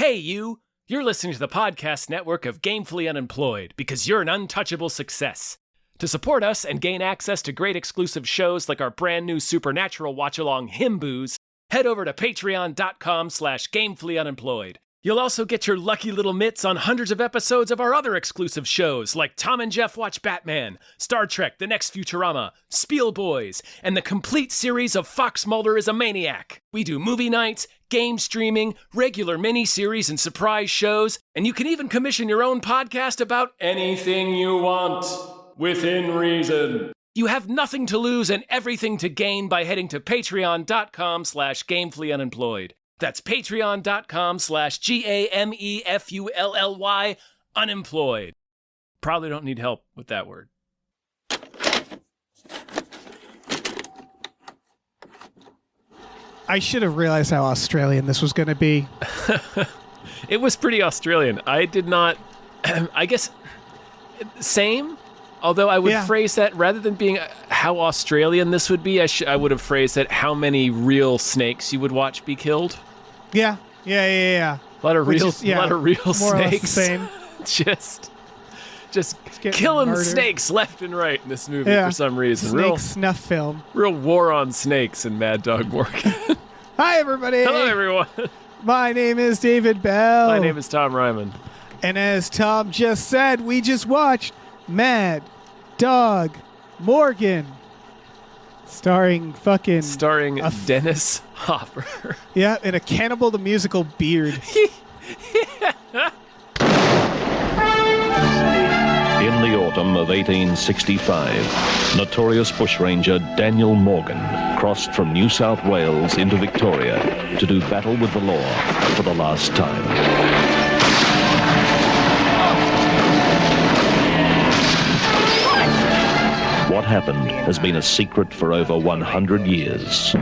Hey, you! You're listening to the podcast network of Gamefully Unemployed because you're an untouchable success. To support us and gain access to great exclusive shows like our brand new Supernatural watch-along Himboos, head over to patreon.com/gamefullyunemployed. You'll also get your lucky little mitts on hundreds of episodes of our other exclusive shows like Tom and Jeff Watch Batman, Star Trek The Next Futurama, Spiel Boys, and the complete series of Fox Mulder is a Maniac. We do movie nights, game streaming, regular mini-series and surprise shows, and you can even commission your own podcast about anything you want, within reason. You have nothing to lose and everything to gain by heading to patreon.com/gamefullyunemployed. That's patreon.com/GAMEFULLY unemployed. Probably don't need help with that word. I should have realized how Australian this was going to be. It was pretty Australian. I did not, I guess, same. Although I would phrase that, rather than being how Australian this would be, I would have phrased that how many real snakes you would watch be killed. Yeah. A lot of real snakes. More or less the same. just killing murdered. snakes left and right in this movie for some reason. Snake snuff film. Real war on snakes in Mad Dog Morgan. Hi, everybody. Hello, everyone. My name is David Bell. My name is Tom Ryman. And as Tom just said, we just watched Mad Dog Morgan. Starring Dennis Hopper. Yeah, and a Cannibal the Musical beard. In the autumn of 1865, notorious bushranger Daniel Morgan crossed from New South Wales into Victoria to do battle with the law for the last time. What happened has been a secret for over 100 years.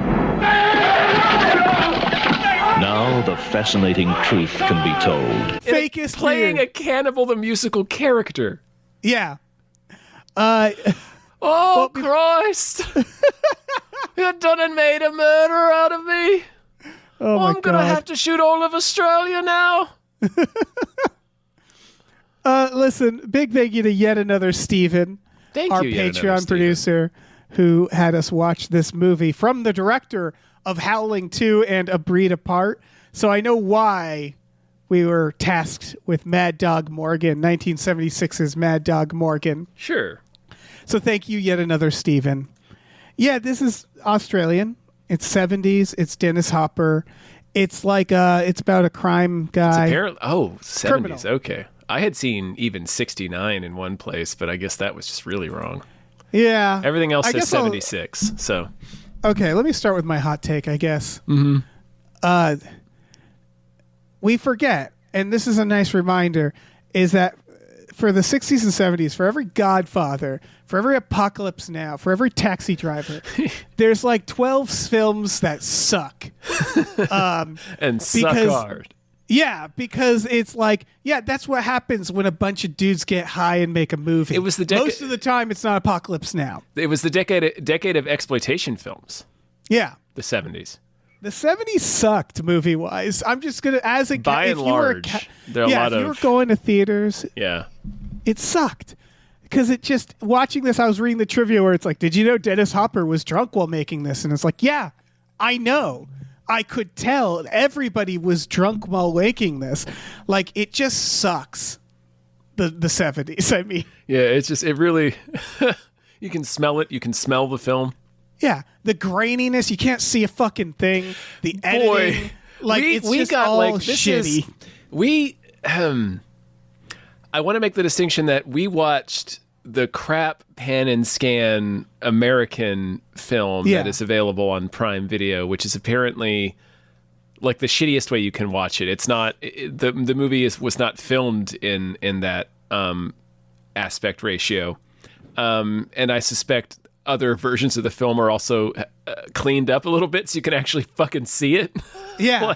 Now the fascinating truth can be told. Fakest Playing beard. a Cannibal the Musical character. Yeah. Christ! You done and made a murderer out of me. Oh my I'm gonna God. have to shoot all of Australia now. Listen, big thank you to yet another Steven, our Patreon producer, who had us watch this movie from the director of Howling 2 and A Breed Apart. So I know why we were tasked with Mad Dog Morgan, 1976's Mad Dog Morgan. Sure. So thank you, yet another Steven. Yeah, this is Australian. It's 70s. It's Dennis Hopper. It's like it's about a crime guy. It's apparently 70s. Criminal. Okay. I had seen even 69 in one place, but I guess that was just really wrong. Yeah. Everything else I says guess 76. So. Okay, let me start with my hot take, I guess. Mm-hmm. We forget, and this is a nice reminder, is that for the 60s and 70s, for every Godfather, for every Apocalypse Now, for every Taxi Driver, there's like 12 films that suck. And suck hard. Yeah, because it's like, that's what happens when a bunch of dudes get high and make a movie. It was the Most of the time, it's not Apocalypse Now. It was the decade of exploitation films. Yeah. The 70s. The 70s sucked movie-wise. I'm just going to, as a By and large, there are a lot if you were going to theaters, it sucked. Because it just, watching this, I was reading the trivia where it's like, did you know Dennis Hopper was drunk while making this? And it's like, yeah, I know. I could tell everybody was drunk while making this. Like, it just sucks. The 70s, I mean. Yeah, it's just, it really, you can smell it. You can smell the film. Yeah, the graininess, you can't see a fucking thing. The editing, it's just all shitty. I want to make the distinction that we watched the crap pan and scan American film that is available on Prime Video, which is apparently like the shittiest way you can watch it. It's not the movie was not filmed in that aspect ratio, and I suspect other versions of the film are also cleaned up a little bit so you can actually fucking see it. Yeah,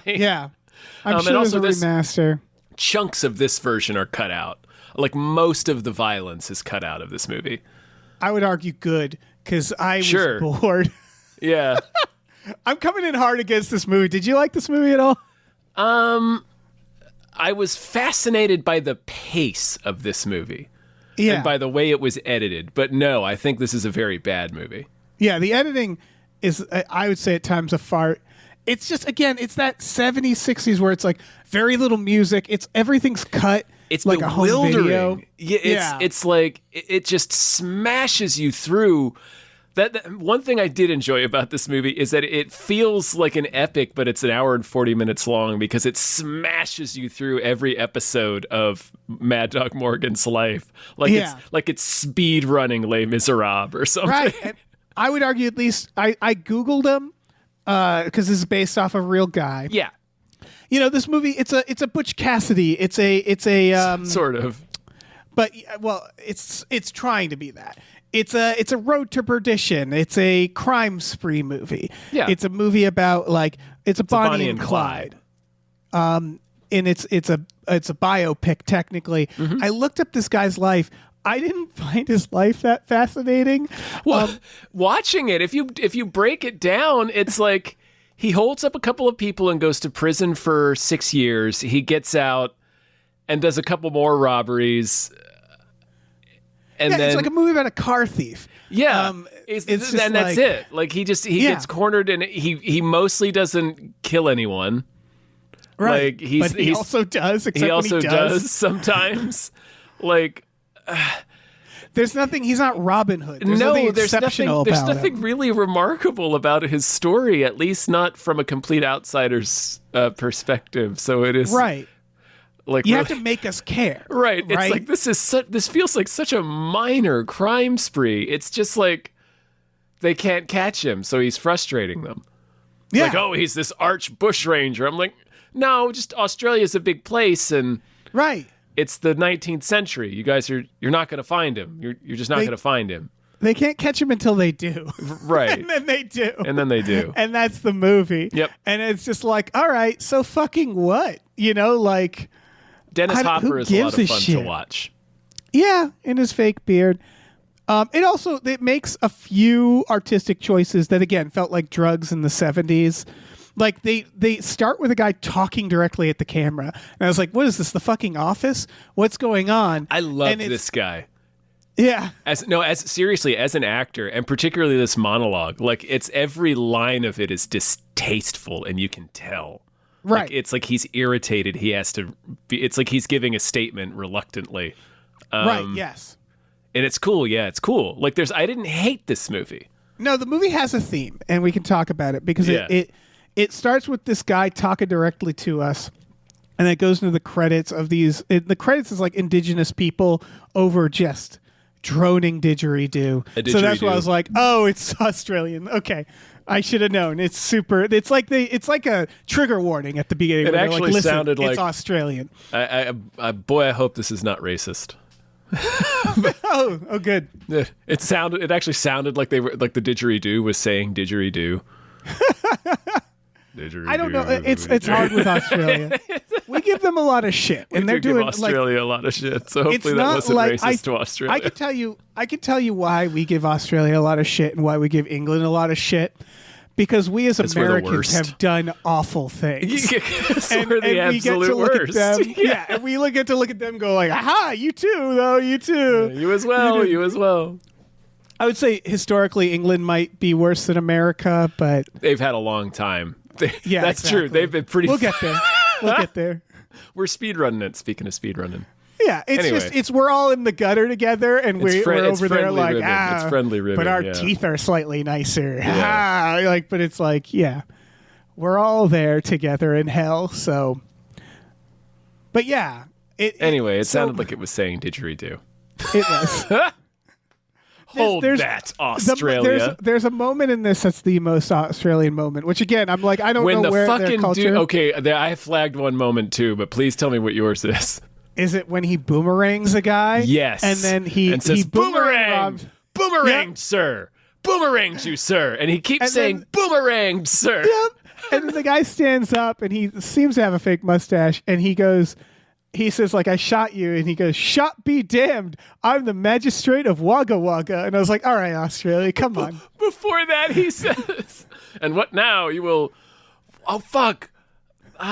I'm sure there's a remaster. Chunks of this version are cut out. Like, most of the violence is cut out of this movie. I would argue good, because I was bored. Yeah. I'm coming in hard against this movie. Did you like this movie at all? I was fascinated by the pace of this movie. Yeah. And by the way it was edited. But no, I think this is a very bad movie. Yeah, the editing is, I would say at times, a fart. It's just, again, it's that 70s, 60s where it's like very little music. Everything's cut. It's like a home video. Yeah, it's like it just smashes you through. That one thing I did enjoy about this movie is that it feels like an epic, but it's an hour and 40 minutes long because it smashes you through every episode of Mad Dog Morgan's life. Like it's speed running Les Miserables or something. Right. And I would argue, at least I Googled him because this is based off a real guy. Yeah. You know, this movie, it's a Butch Cassidy. It's a sort of. But well, it's trying to be that. It's a Road to Perdition. It's a crime spree movie. Yeah. It's a movie about it's a Bonnie and Clyde. And it's a biopic technically. Mm-hmm. I looked up this guy's life. I didn't find his life that fascinating. Well, watching it, if you break it down, it's like he holds up a couple of people and goes to prison for 6 years. He gets out and does a couple more robberies. And then, it's like a movie about a car thief. Yeah, and that's it. Like he gets cornered, and he mostly doesn't kill anyone. Right, like but he also does. Except he also when he does sometimes. Like there's nothing. He's not Robin Hood. There's nothing exceptional there's about nothing him. really remarkable about his story. At least not from a complete outsider's perspective. So it is right. Like you really, have to make us care. Right. It's like this feels like such a minor crime spree. It's just like they can't catch him, so he's frustrating them. Yeah. Like, oh, he's this arch bushranger. I'm like, no, just Australia's a big place and right. It's the 19th century. You guys you're not going to find him. You're just not going to find him. They can't catch him until they do. Right. And then they do. And that's the movie. Yep. And it's just like, all right, so fucking what? You know, like Dennis Hopper is a lot of fun shit? to watch. Yeah, in his fake beard. It makes a few artistic choices that again felt like drugs in the 70s. Like they start with a guy talking directly at the camera. And I was like, what is this, the fucking Office? What's going on? I love this guy. Yeah. As seriously, as an actor, and particularly this monologue, like it's every line of it is distasteful and you can tell. Right. Like, it's like he's irritated. He has to be, it's like he's giving a statement reluctantly. Right, yes. And it's cool. Yeah, it's cool. Like I didn't hate this movie. No, the movie has a theme and we can talk about it because it starts with this guy talking directly to us. And it goes into the credits of these. The credits is like indigenous people over just droning didgeridoo. So that's why I was like, oh, it's Australian. Okay. I should have known. It's super. It's like a trigger warning at the beginning. It actually like, sounded like it's Australian. I hope this is not racist. oh, good. It actually sounded like they were like the didgeridoo was saying didgeridoo. I don't know. It's hard with Australia. We give them a lot of shit, and they're doing Australia a lot of shit. So hopefully that wasn't racist to Australia. I can tell you why we give Australia a lot of shit and why we give England a lot of shit. Because we as Americans have done awful things. and we're the absolute worst. Yeah, and we get to look at them and go like, aha, you too, though, you too. Yeah, you as well. I would say historically England might be worse than America, but they've had a long time. Yeah, that's exactly. true. They've been pretty. We'll get there. We're speedrunning it. Speaking of speedrunning. Yeah, it's we're all in the gutter together, and we're over there like ribbon. It's friendly ribbon, but our teeth are slightly nicer. Yeah. But it's like, yeah, we're all there together in hell. So, but yeah, it sounded like it was saying didgeridoo. It was. Hold that, Australia. There's a moment in this that's the most Australian moment, which again, I'm like, I don't know where their culture. Okay, I flagged one moment too, but please tell me what yours is. Is it when he boomerangs a guy? Yes. And then he says, boomerang, yep. sir. Boomeranged you, sir. And he keeps saying, boomeranged, sir. Yep. And then the guy stands up and he seems to have a fake mustache and he says, like, I shot you. And he goes, shot be damned. I'm the magistrate of Wagga Wagga. And I was like, all right, Australia, come on. Before that, he says, and what now? You will, oh, fuck.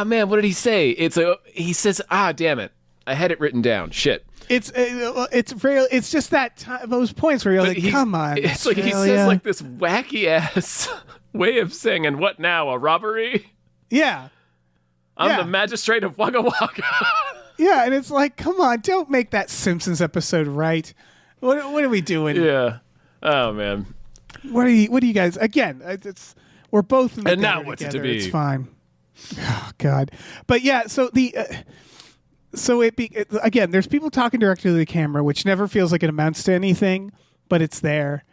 man, what did he say? He says, damn it. I had it written down. Shit. It's real. It's just that those points where you're like, come on. It's like he says like this wacky ass way of saying, and what now? A robbery? Yeah. I'm the magistrate of Wagga Wagga. Yeah, and it's like, come on, don't make that Simpsons episode right. What are we doing? Yeah. Oh man. What are you guys? Again, we're both in the and now what's together. It to be? It's fine. Oh God. But yeah, so again, there's people talking directly to the camera, which never feels like it amounts to anything, but it's there.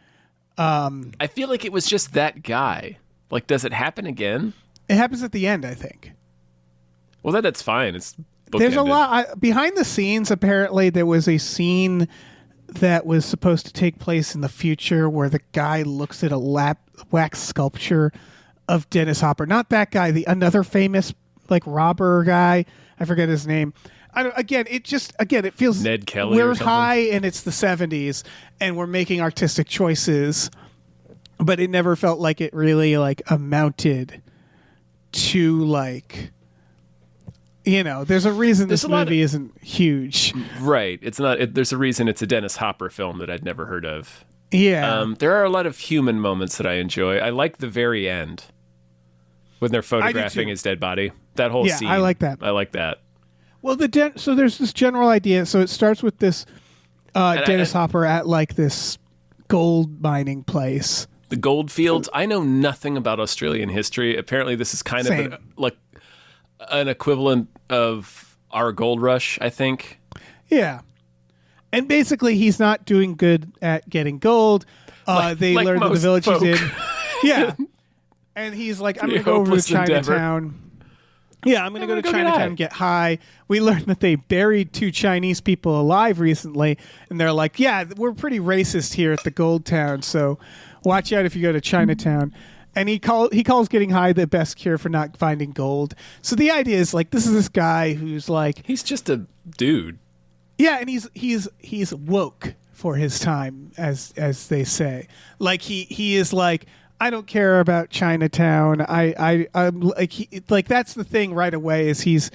I feel like it was just that guy. Like, does it happen again? It happens at the end, I think. Well, that's fine. It's bookended. There's a lot behind the scenes. Apparently, there was a scene that was supposed to take place in the future where the guy looks at a wax sculpture of Dennis Hopper. Not that guy, another famous like robber guy. I forget his name. It feels Ned Kelly. We're or something. high and it's the 70s and we're making artistic choices, but it never felt like it really like amounted to like, there's a reason this movie isn't huge. Right. It's not. There's a reason it's a Dennis Hopper film that I'd never heard of. Yeah. There are a lot of human moments that I enjoy. I like the very end when they're photographing his dead body. That whole scene. I like that. I like that. Well, so there's this general idea. So it starts with this Dennis Hopper at like this gold mining place. The gold fields. I know nothing about Australian history. Apparently, this is kind of like an equivalent of our gold rush, I think. Yeah. And basically, he's not doing good at getting gold. They learn that the village he's in. Yeah. And he's like, I'm going to go over to Chinatown. Yeah, I'm going to go to Chinatown and get high. We learned that they buried 2 Chinese people alive recently. And they're like, yeah, we're pretty racist here at the Gold Town. So watch out if you go to Chinatown. And he calls getting high the best cure for not finding gold. So the idea is like, this is this guy who's like, he's just a dude. Yeah, and he's woke for his time, as they say. Like he is like, I don't care about Chinatown. I'm like that's the thing right away is he's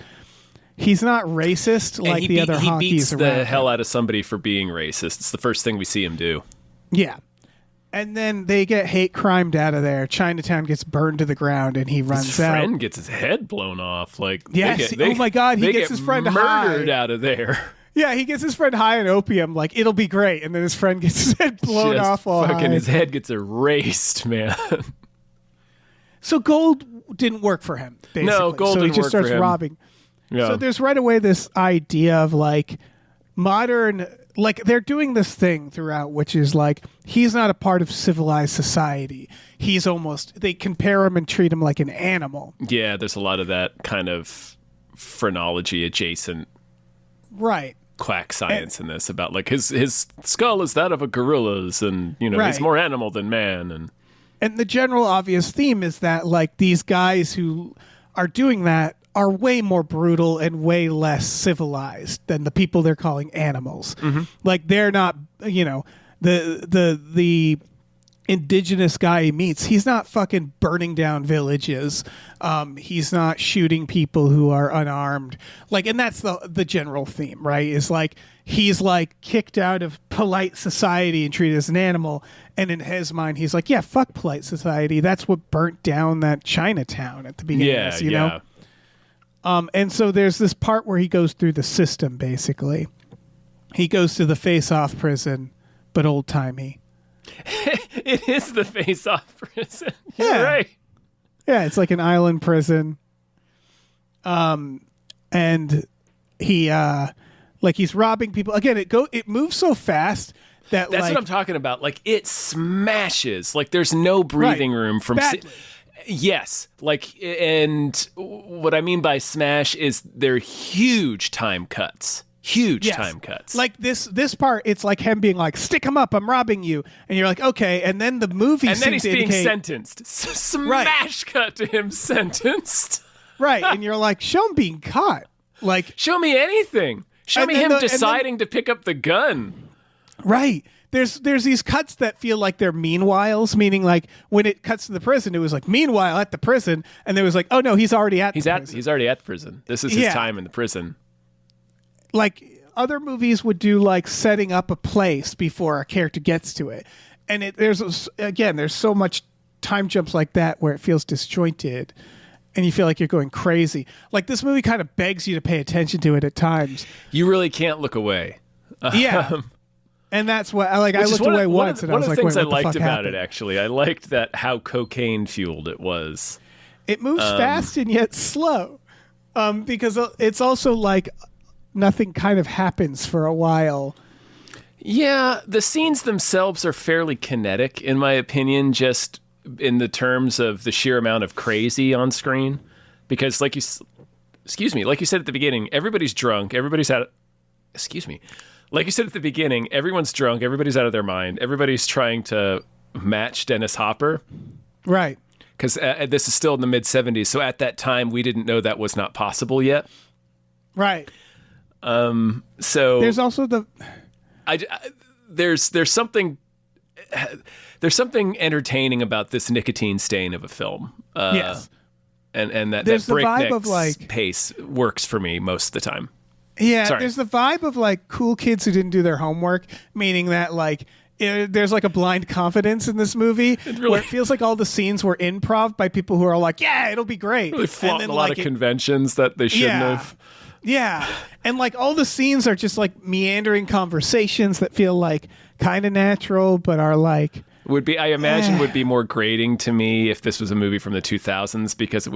not racist like the other honkies around. He beats the hell out of somebody for being racist. It's the first thing we see him do. Yeah. And then they get hate crimed out of there. Chinatown gets burned to the ground, and he runs out. His friend gets his head blown off. Like yes, oh my God, he gets his friend murdered out of there. Yeah, he gets his friend high on opium. Like it'll be great, and then his friend gets his head blown off. While fucking his head gets erased, man. So gold didn't work for him. Basically. No, gold didn't work for him. So he just starts robbing. Yeah. So there's right away this idea of like modern. Like they're doing this thing throughout, which is like he's not a part of civilized society. He's they compare him and treat him like an animal. Yeah, there's a lot of that kind of phrenology adjacent, right? Quack science in this about like his skull is that of a gorilla's, and he's more animal than man, and the general obvious theme is that like these guys who are doing that are way more brutal and way less civilized than the people they're calling animals. Mm-hmm. Like they're not, the indigenous guy he meets, he's not fucking burning down villages. He's not shooting people who are unarmed. Like, and that's the general theme, right? Is like, he's like kicked out of polite society and treated as an animal. And in his mind, he's like, yeah, fuck polite society. That's what burnt down that Chinatown at the beginning of this, you know? And so there's this part where he goes through the system, basically. He goes to the face-off prison, but old-timey. It is the face-off prison. You're right. Yeah, it's like an island prison. And he, he's robbing people. Again, it moves so fast that That's what I'm talking about. Like, it smashes. Like, there's no breathing room from... Yes, and what I mean by smash is they're huge time cuts. Time cuts. Like this part, it's like him being like, "Stick him up, I'm robbing you," and you're like, "Okay." And then the movie, and then he's being sentenced. Smash cut to him sentenced. Right, and you're like, "Show him being caught." Like, show me anything. Show me him deciding to pick up the gun. Right. there's these cuts that feel like they're meanwhiles, meaning like when it cuts to the prison, it was like meanwhile at the prison, and there was like, oh no, he's already at the prison. He's already at the prison. This is his time in the prison. Like other movies would do, like setting up a place before a character gets to it, and there's so much time jumps like that where it feels disjointed. And you feel like you're going crazy. Like this movie kind of begs you to pay attention to it at times. You really can't look away. Yeah. And that's what I looked away once and I was like, one of the things I liked about happened? it, actually, I liked that how cocaine fueled it was. It moves fast and yet slow. Because it's also like nothing kind of happens for a while. Yeah, the scenes themselves are fairly kinetic, in my opinion, just in the terms of the sheer amount of crazy on screen. Because like you said at the beginning, everybody's drunk, everybody's out. Like you said at the beginning, everyone's drunk, everybody's out of their mind, everybody's trying to match Dennis Hopper. Right. Because this is still in the mid-'70s, so at that time, we didn't know that was not possible yet. Right. So there's also there's something entertaining about this nicotine stain of a film. Yes. And that there's breakneck the vibe of like pace works for me most of the time. Yeah, Sorry. There's the vibe of like cool kids who didn't do their homework, meaning that like there's like a blind confidence in this movie where it feels like all the scenes were improv by people who are like, yeah, it'll be great. Really flaunting a lot of conventions that they shouldn't have. Yeah. And like all the scenes are just like meandering conversations that feel like kind of natural, but are like... would be more grating to me if this was a movie from the 2000s, because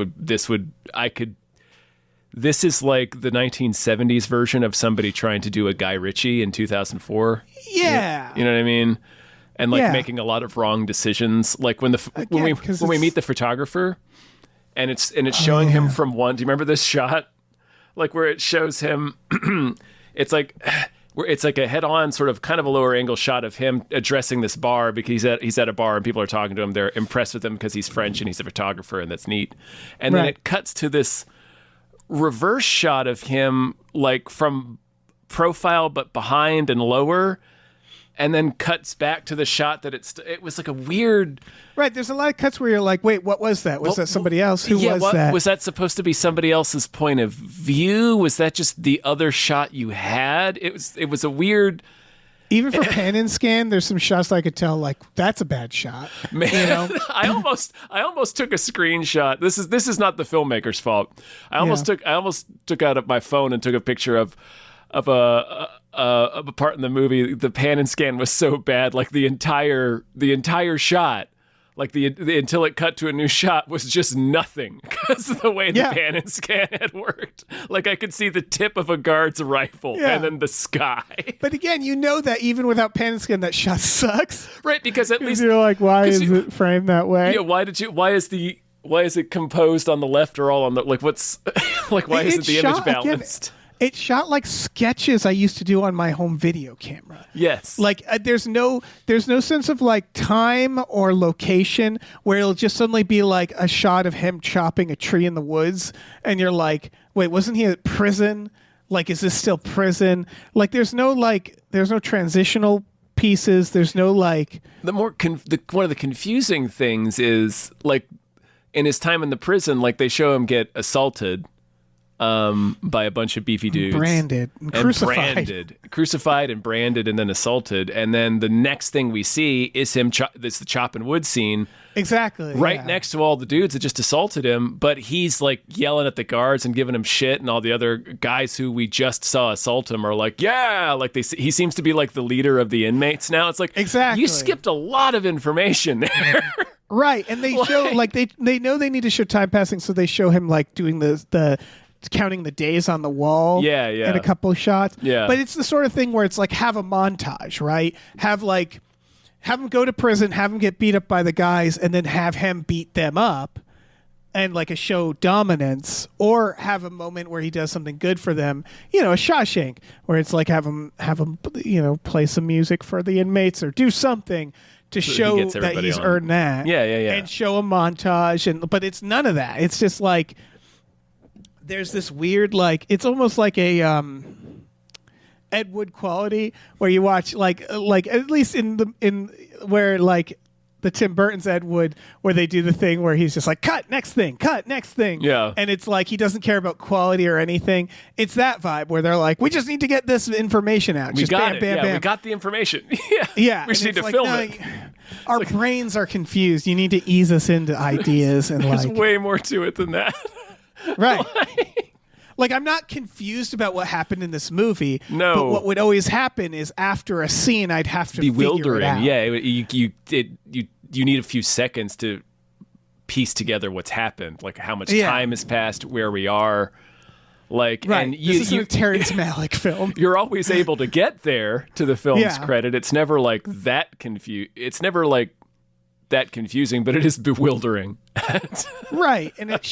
this is like the 1970s version of somebody trying to do a Guy Ritchie in 2004. Yeah. You know what I mean? And like making a lot of wrong decisions. Like when we meet the photographer and it's showing him from one. Do you remember this shot? Like where it shows him, it's like a head-on sort of kind of a lower angle shot of him addressing this bar because he's at a bar and people are talking to him. They're impressed with him because he's French and he's a photographer, and that's neat. And then it cuts to this reverse shot of him like from profile but behind and lower, and then cuts back to the shot that it was like a weird... Right, there's a lot of cuts where you're like, wait, what was that? Was that somebody else? Who was that? Was that supposed to be somebody else's point of view? Was that just the other shot you had? It was a weird... Even for pan and scan, there's some shots I could tell, like, that's a bad shot. Man, you know? I almost took a screenshot. This is not the filmmaker's fault. I almost took out of my phone and took a picture of a part in the movie. The pan and scan was so bad, like the entire shot, like the until it cut to a new shot was just nothing because of the way the pan and scan had worked. Like I could see the tip of a guard's rifle and then the sky. But again, you know that even without pan and scan, that shot sucks, right? Because at least you're like, why is it framed that way? Yeah, why is it composed on the left or all on the what's like why isn't the image balanced? Again, it shot like sketches I used to do on my home video camera. Yes. Like there's no sense of like time or location where it'll just suddenly be like a shot of him chopping a tree in the woods and you're like, wait, wasn't he at prison? Like, is this still prison? Like there's no transitional pieces. There's no like... one of the confusing things is like in his time in the prison, like they show him get assaulted by a bunch of beefy dudes. Branded and crucified. Crucified and branded and then assaulted. And then the next thing we see is him, it's the chopping wood scene. Exactly. Right next to all the dudes that just assaulted him. But he's like yelling at the guards and giving him shit. And all the other guys who we just saw assault him are like, yeah. Like he seems to be like the leader of the inmates now. It's like, exactly. You skipped a lot of information there. Right. And they show like they know they need to show time passing. So they show him like doing the counting the days on the wall in a couple of shots. Yeah. But it's the sort of thing where it's like have a montage, right? Have him go to prison, have him get beat up by the guys, and then have him beat them up and like a show dominance, or have a moment where he does something good for them, a Shawshank, where it's like have him play some music for the inmates or do something to show that he's earned that. Yeah. And show a montage, but it's none of that. It's just like there's this weird, like, it's almost like a Ed Wood quality where you watch like at least in where like the Tim Burton's Ed Wood, where they do the thing where he's just like, cut, next thing. Yeah. And it's like he doesn't care about quality or anything. It's that vibe where they're like, we just need to get this information out. We just got bam, it. bam, Yeah, bam. we got the information. Yeah. We just need to like, film no, it. Our brains are confused. You need to ease us into ideas and There's like way more to it than that. right. Like, I'm not confused about what happened in this movie. No. But what would always happen is after a scene, I'd have to figure it Bewildering. out. Yeah, you need a few seconds to piece together what's happened, like how much time has passed, where we are. Like, Right. and This isn't a Terrence Malick film. you're always able to get there to the film's Yeah. credit. It's never like that It's never like that confusing, but it is bewildering. Right. And it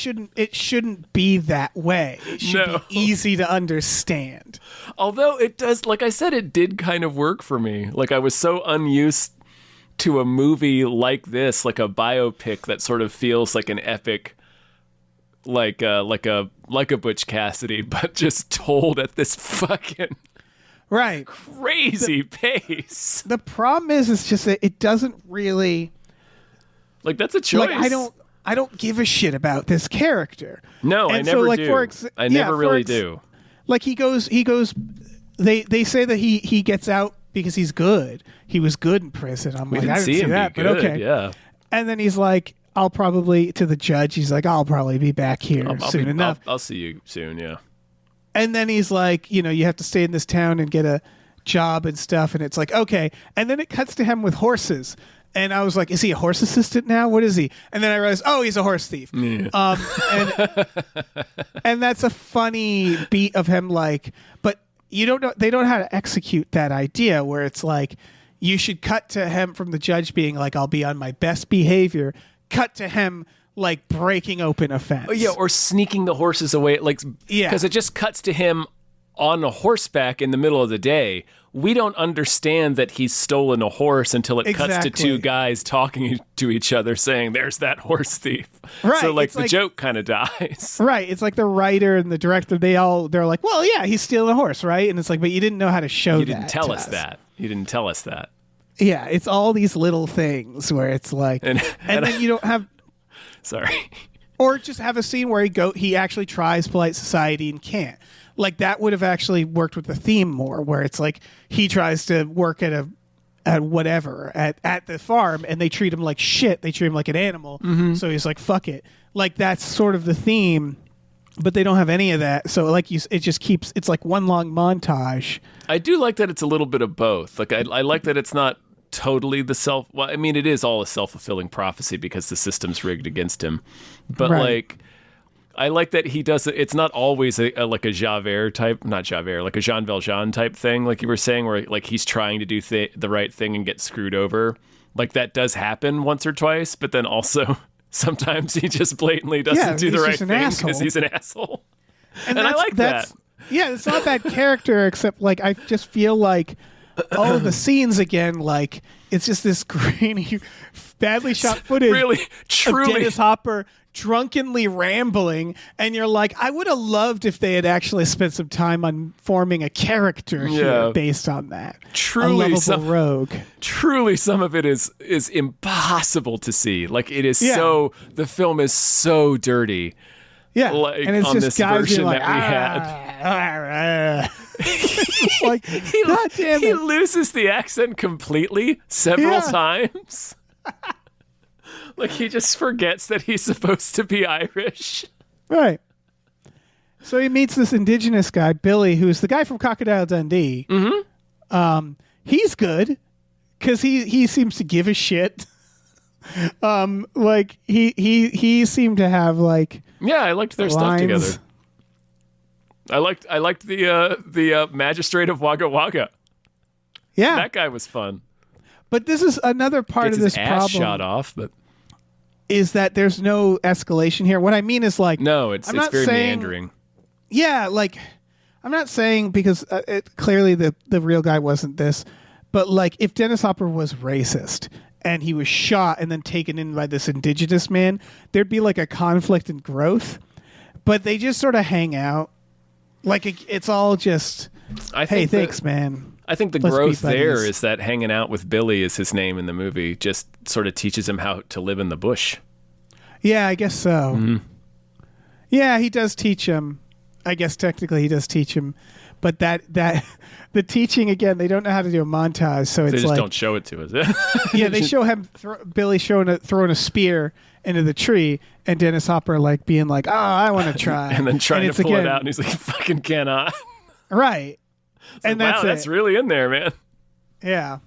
shouldn't be that way. It should No. be easy to understand. Although it does, like I said, it did kind of work for me. Like, I was so unused to a movie like this, like a biopic that sort of feels like an epic, like a Butch Cassidy, but just told at this fucking Right. crazy pace. The problem is it's just that it doesn't really Like, that's a choice. like I don't give a shit about this character. No, I And never so, like, do. I never really do. Like he goes they say that he gets out because he's good. He was good in prison. I'm We like, didn't I didn't see him that, be but good. okay. Yeah. And then he's like, I'll probably to the judge, he's like, I'll probably be back here soon enough. I'll see you soon. Yeah. And then he's like, you know, you have to stay in this town and get a job and stuff. And it's like, okay. And then it cuts to him with horses. And I was like, is he a horse assistant now? What is he? And then I realized, oh, he's a horse thief. Yeah. And that's a funny beat of him, like, but you don't know, they don't know how to execute that idea where it's like, you should cut to him from the judge being like, I'll be on my best behavior. Cut to him like breaking open a fence. Oh, yeah, or sneaking the horses away, like, Yeah. because it just cuts to him on a horseback in the middle of the day. We don't understand that he's stolen a horse until it cuts to Exactly. two guys talking to each other saying, there's that horse thief. Right, So, like, it's the like- joke kind of dies. Right. It's like the writer and the director, they're like, well, yeah, he's stealing a horse, right? And it's like, but you didn't know how to show You that. didn't tell to us that. You didn't tell us that. Yeah, it's all these little things where it's like, and then you don't have, Sorry. or just have a scene where he actually tries polite society and can't. Like that would have actually worked with the theme more, where it's like he tries to work at whatever at the farm and they treat him like shit. They treat him like an animal. So he's like, fuck it. Like that's sort of the theme, but they don't have any of that. So like it just keeps, it's like one long montage. I do like that it's a little bit of both. Like, I like that it's not totally well, I mean, it is all a self-fulfilling prophecy because the system's rigged against him. But Right. like, I like that he does it. It's not always like a Javert type, not Javert, like a Jean Valjean type thing, like you were saying, where like he's trying to do the right thing and get screwed over. Like that does happen once or twice, but then also sometimes he just blatantly doesn't do the he's right just an thing asshole. because he's an asshole. And I that's- like that. Yeah, it's not bad character, except like I just feel like all of the scenes again, like it's just this grainy, badly shot footage Really, of truly. Dennis Hopper drunkenly rambling, and you're like, I would have loved if they had actually spent some time on forming a character Yeah. here based on that. Truly, a lovable rogue. Truly, some of it is impossible to see. Like it is Yeah. so. The film is so dirty. Yeah, Like, and it's on just this guys version being like, that like, God damn He it. loses the accent completely several Yeah. times. Like he just forgets that he's supposed to be Irish. Right. So he meets this indigenous guy, Billy, who's the guy from Crocodile Dundee. Mm-hmm. He's good because he seems to give a shit. Like he seemed to have like Yeah, I liked their stuff lines. together. I liked the magistrate of Wagga Wagga. Yeah. That guy was fun. But this is another part Gets of this his ass problem shot off, but is that there's no escalation here. What I mean is like no, it's I'm it's not very saying- meandering. Yeah, like I'm not saying because clearly the real guy wasn't this, but like if Dennis Hopper was racist and he was shot and then taken in by this indigenous man, there'd be like a conflict and growth. But they just sort of hang out. Like it's all just Hey, thanks, man. I think the Let's be growth there buddies. is that hanging out with Billy is his name in the movie. Just sort of teaches him how to live in the bush. Yeah, I guess so. Mm-hmm. Yeah, he does teach him. I guess technically he does teach him, but that the teaching again, they don't know how to do a montage, so it's They just like don't show it to us. yeah, they show him Billy throwing a spear into the tree, and Dennis Hopper like being like, "Oh, I want to try," and then trying it's to pull again, it out, and he's like, "Fucking cannot." right, and Wow, that's it. really in there, man. Yeah.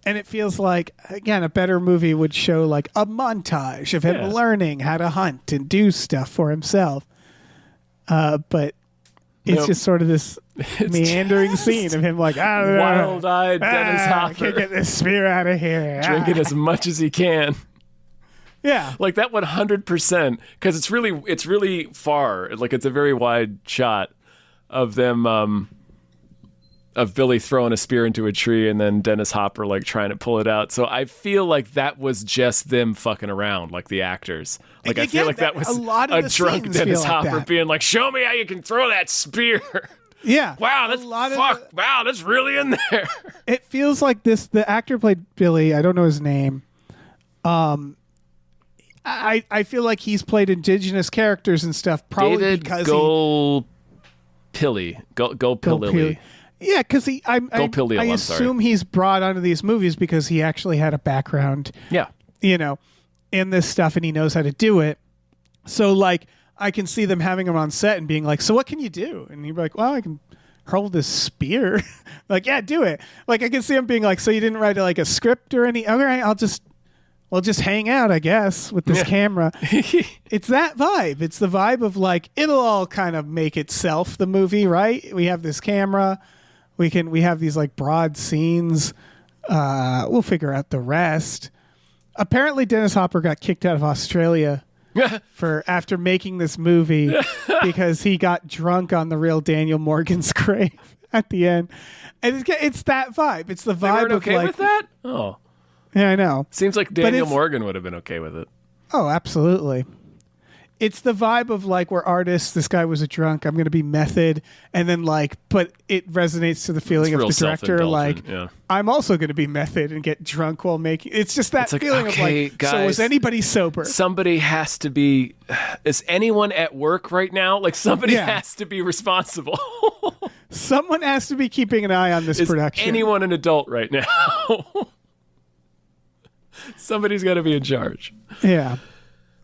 And it feels like, again, a better movie would show like a montage of him Yeah. learning how to hunt and do stuff for himself. But it's Nope. just sort of this meandering scene of him like, Wild-eyed Dennis I can't Hopper get this spear out of here. drinking Ah. as much as he can. Yeah. Like that 100%, because it's really far. Like it's a very wide shot of them, of Billy throwing a spear into a tree and then Dennis Hopper like trying to pull it out. So I feel like that was just them fucking around, like the actors. Like I feel Again, like that was a lot of the drunk scenes Dennis feel like Hopper that. being like, "Show me how you can throw that spear." Yeah. Wow, that's wow, that's really in there. It feels like this. The actor played Billy. I don't know his name. I feel like he's played indigenous characters and stuff probably David because Gopilli. Gopilli. Yeah, because I Gopilli, I'm sorry. assume he's brought onto these movies because he actually had a background, Yeah. In this stuff, and he knows how to do it. So, like, I can see them having him on set and being like, "So what can you do?" And he'd be like, "Well, I can hurl this spear." Like, yeah, do it. Like, I can see him being like, "So you didn't write like a script or any? Okay, we'll just hang out, I guess, with this camera." It's that vibe. It's the vibe of like it'll all kind of make itself the movie, right? We have this camera. We have these like broad scenes. We'll figure out the rest. Apparently, Dennis Hopper got kicked out of Australia after making this movie because he got drunk on the real Daniel Morgan's grave at the end. And it's that vibe. It's the They vibe weren't of okay like, with that? Oh. yeah, I know. Seems like Daniel it's- Morgan would have been okay with it. Oh, absolutely. It's the vibe of like we're artists. This guy was a drunk. I'm going to be method, and then like, but it resonates to the feeling of real the director. Like, self-indulgent, yeah. I'm also going to be method and get drunk while making. It's just that It's like, feeling okay, of like, guys, so was anybody sober? Somebody has to be. Is anyone at work right now? Like somebody Yeah. has to be responsible. Someone has to be keeping an eye on this Is production. anyone an adult right now? Somebody's got to be in charge. Yeah.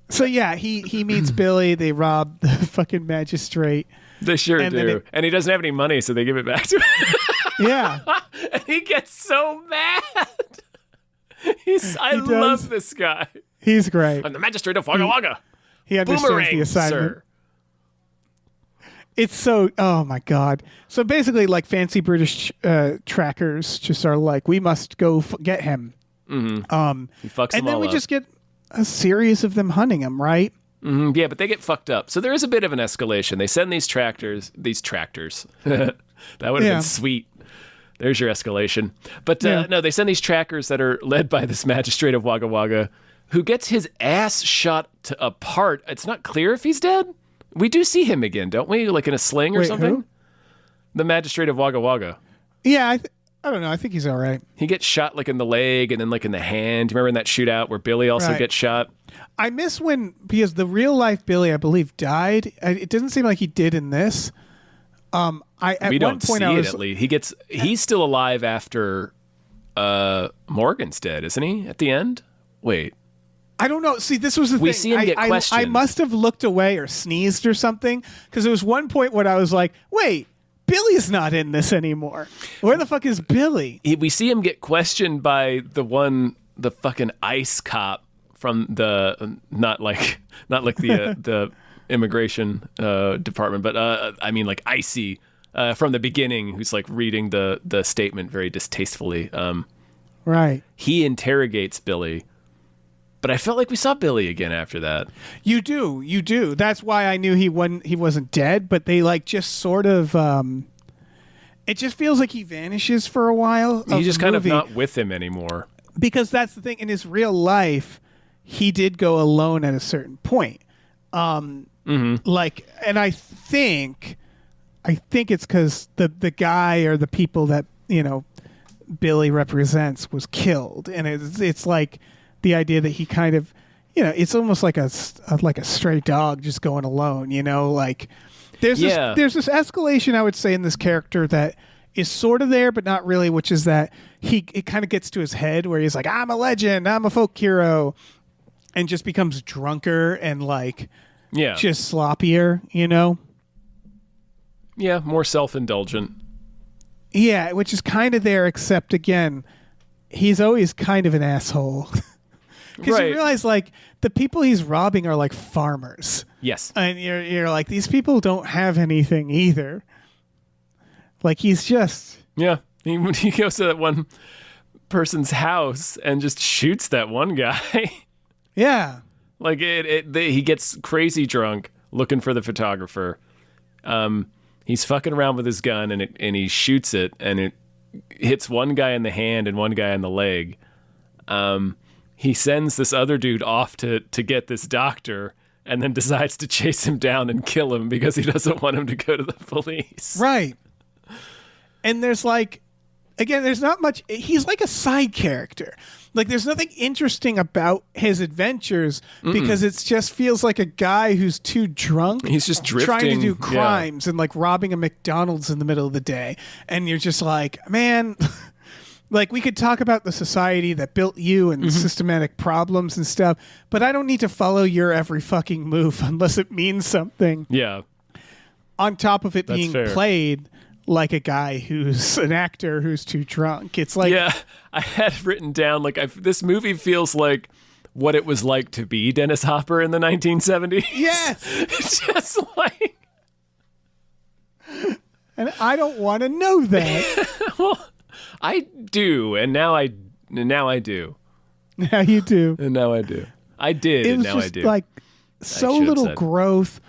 So yeah, he meets Billy. They rob the fucking magistrate. They sure And then do. it- And he doesn't have any money, so they give it back to him. Yeah. And he gets so mad. I does. love this guy. He's great. I'm the magistrate of Wagga Wagga. He understands Boomerang, the assignment. sir. It's so, oh my God. So basically, like fancy British trackers just are like, we must go get him. He fucks And them then all we up. just get a series of them hunting him, right? Yeah, but they get fucked up. So there is a bit of an escalation. They send these tractors. That would have Yeah. been sweet. There's your escalation. But Yeah. no, they send these trackers that are led by this magistrate of Wagga Wagga who gets his ass shot apart. It's not clear if he's dead. We do see him again, don't we? Like in a sling or Wait, something? who? The magistrate of Wagga Wagga. Yeah, I don't know. I think he's all right. He gets shot like in the leg and then like in the hand. Remember in that shootout where Billy also Right. gets shot? I miss because the real life Billy, I believe, died. It doesn't seem like he did in this. At We one don't point see I it was at least. He's still alive after Morgan's dead, isn't he? At the end? Wait. I don't know. See, this was the thing. We see him get I questioned. must have looked away or sneezed or something because there was one point when I was like, wait, Billy's not in this anymore. Where the fuck is Billy? We see him get questioned by the fucking ICE cop from the not like the immigration department, but I mean like icy from the beginning, who's like reading the statement very distastefully. Right. He interrogates Billy, but I felt like we saw Billy again after that. You do. That's why I knew he wasn't dead, but they like just sort of it just feels like he vanishes for a while. He's just kind of movie. not with him anymore. Because that's the thing. In his real life, he did go alone at a certain point. Like, and I think I think it's because the guy or the people that Billy represents was killed, and it's like the idea that he kind of, it's almost like a stray dog just going alone. Like there's this escalation, I would say, in this character that is sort of there, but not really, which is that it kind of gets to his head where he's like, I'm a legend, I'm a folk hero, and just becomes drunker and like, just sloppier, Yeah, more self-indulgent. Yeah, which is kind of there, except again, he's always kind of an asshole. Because you realize, like, the people he's robbing are like farmers. Yes. And you're like, these people don't have anything either. Like, he's just... Yeah. He goes to that one person's house and just shoots that one guy. Yeah. Like, he gets crazy drunk looking for the photographer. He's fucking around with his gun and he shoots it, and it hits one guy in the hand and one guy in the leg. He sends this other dude off to get this doctor, and then decides to chase him down and kill him because he doesn't want him to go to the police. Right. And there's like, again, there's not much. He's like a side character. Like, there's nothing interesting about his adventures because it just feels like a guy who's too drunk. He's just drifting. Trying to do crimes and like robbing a McDonald's in the middle of the day. And you're just like, man, like, we could talk about the society that built you and systematic problems and stuff, but I don't need to follow your every fucking move unless it means something. Yeah. On top of it That's being fair. Played like a guy who's an actor who's too drunk. It's like... Yeah, I had written down, like, this movie feels like what it was like to be Dennis Hopper in the 1970s. Yes! It's just like... And I don't want to know that. Well, I do, and now I do. Now you do. And now I do. I did, It and was now I just do. like so should have little said. growth.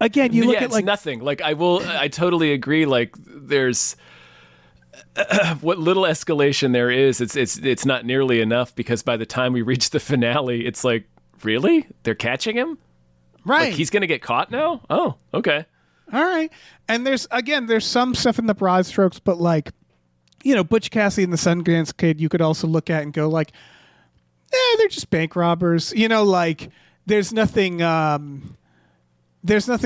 Again, you look at it's like nothing. Like, I totally agree. Like, there's what little escalation there is. It's not nearly enough, because by the time we reach the finale, it's like, really? They're catching him? right. Like, he's gonna get caught now? Oh, okay. All right. And there's some stuff in the broad strokes, but like, Butch Cassidy and the Sundance Kid, you could also look at and go like, they're just bank robbers. Like, there's nothing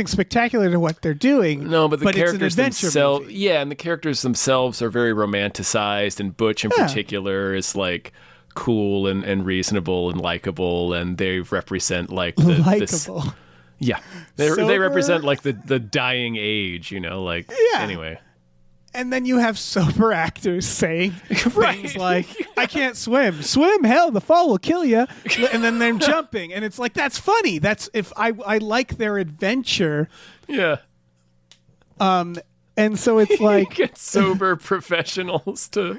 spectacular to what they're doing. No, but the it's an characters adventure themselves, movie. and the characters themselves are very romanticized, and Butch in particular is like cool and reasonable and likable, and they represent like Likeable. Yeah, they Sober. represent like the dying age, like Yeah. anyway. And then you have sober actors saying Right. things like, I can't swim. Swim, hell, the fall will kill you. And then they're jumping. And it's like, that's funny. That's if I like their adventure. Yeah. And so it's like, Get sober professionals to,